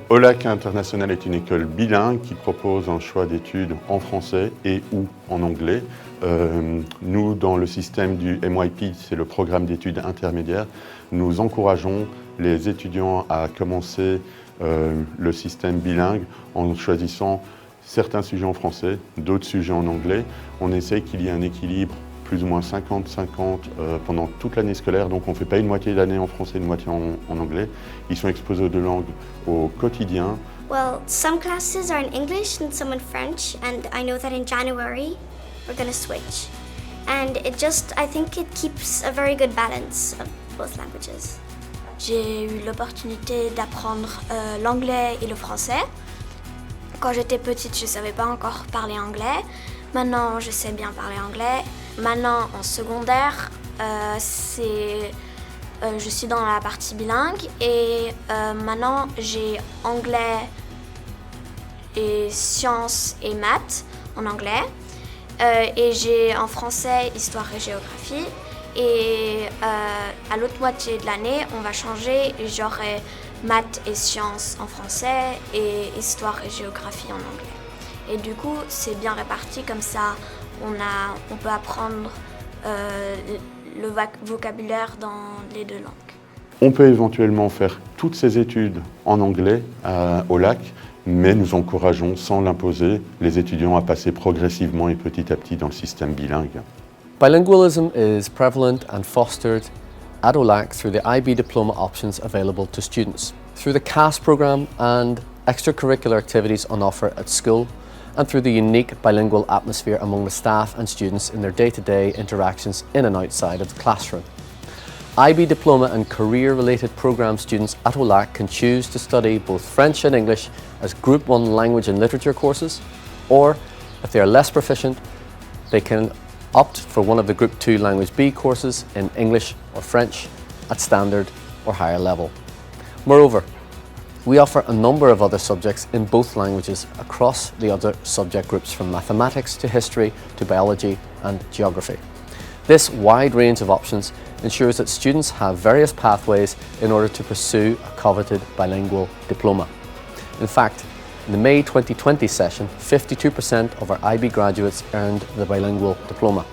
Aulac International est une école bilingue qui propose un choix d'études en français et ou en anglais. Nous, dans le système du MYP, c'est le programme d'études intermédiaires, nous encourageons les étudiants à commencer le système bilingue en choisissant certains sujets en français, d'autres sujets en anglais. On essaie qu'il y ait un équilibre plus ou moins 50-50 pendant toute l'année scolaire, donc on ne fait pas une moitié d'année en français, une moitié en anglais. Ils sont exposés aux deux langues au quotidien. Well, some classes are in English and some in French, and I know that in January we're going to switch. And I think it keeps a very good balance of both languages. J'ai eu l'opportunité d'apprendre l'anglais et le français. Quand j'étais petite, je ne savais pas encore parler anglais. Maintenant, je sais bien parler anglais. Maintenant, en secondaire, je suis dans la partie bilingue et maintenant, j'ai anglais et sciences et maths en anglais. Et j'ai en français histoire et géographie. Et à l'autre moitié de l'année, on va changer et j'aurai maths et sciences en français et histoire et géographie en anglais. Et du coup, c'est bien réparti, comme ça, on peut apprendre le vocabulaire dans les deux langues. On peut éventuellement faire toutes ces études en anglais au Lac, mais nous encourageons, sans l'imposer, les étudiants à passer progressivement et petit à petit dans le système bilingue. Bilingualism is prevalent and fostered at Aulac through the IB diploma options available to students, through the CAS programme and extracurricular activities on offer at school, and through the unique bilingual atmosphere among the staff and students in their day-to-day interactions in and outside of the classroom. IB diploma and career-related programme students at Aulac can choose to study both French and English as Group 1 language and literature courses, or if they are less proficient, they can opt for one of the Group 2 Language B courses in English or French at standard or higher level. Moreover, we offer a number of other subjects in both languages across the other subject groups, from mathematics to history to biology and geography. This wide range of options ensures that students have various pathways in order to pursue a coveted bilingual diploma. In fact, in the May 2020 session, 52% of our IB graduates earned the bilingual diploma.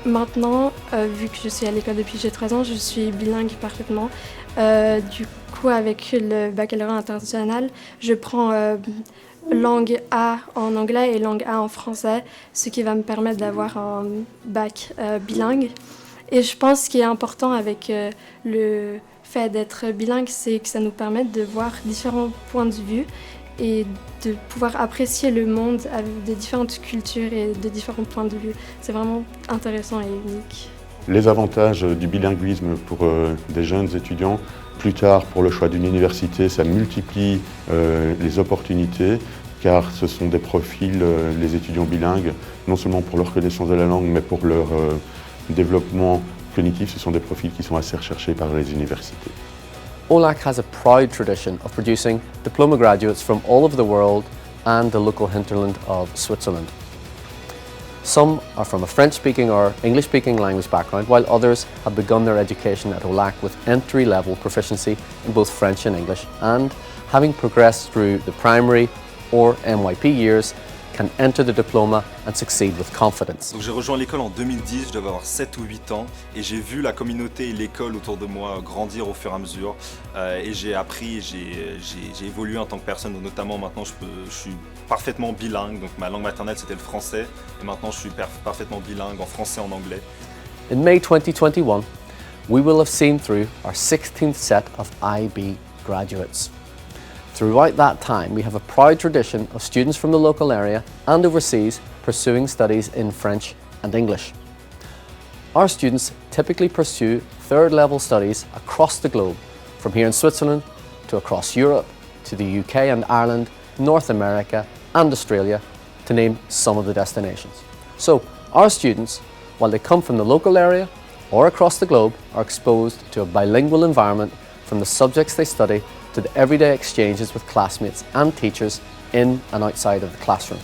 Maintenant, vu que je suis à l'école depuis que j'ai 13 ans, je suis bilingue parfaitement. Du coup, avec le baccalauréat international, je prends langue A en anglais et langue A en français, ce qui va me permettre d'avoir un bac bilingue. Et je pense ce qui est important avec le fait d'être bilingue, c'est que ça nous permet de voir différents points de vue et de pouvoir apprécier le monde avec de différentes cultures et de différents points de vue. C'est vraiment intéressant et unique. Les avantages du bilinguisme pour des jeunes étudiants, plus tard pour le choix d'une université, ça multiplie les opportunités, car ce sont des profils, les étudiants bilingues, non seulement pour leur connaissance de la langue, mais pour leur développement cognitif, ce sont des profils qui sont assez recherchés par les universités. Aulac has a proud tradition of producing diploma graduates from all over the world and the local hinterland of Switzerland. Some are from a French-speaking or English-speaking language background, while others have begun their education at Aulac with entry-level proficiency in both French and English, and having progressed through the primary or MYP years, can enter the diploma and succeed with confidence. J'ai rejoint l'école en 2010, je devais avoir 7 ou 8 ans et j'ai vu la communauté et l'école autour de moi grandir au fur et à mesure et j'ai appris, j'ai évolué en tant que personne, donc notamment maintenant je suis parfaitement bilingue, donc ma langue maternelle c'était le français et maintenant je suis parfaitement bilingue en français et en anglais. In May 2021, we will have seen through our 16th set of IB graduates. Throughout that time, we have a proud tradition of students from the local area and overseas pursuing studies in French and English. Our students typically pursue third-level studies across the globe, from here in Switzerland to across Europe, to the UK and Ireland, North America and Australia, to name some of the destinations. So, our students, while they come from the local area or across the globe, are exposed to a bilingual environment from the subjects they study to the everyday exchanges with classmates and teachers in and outside of the classroom.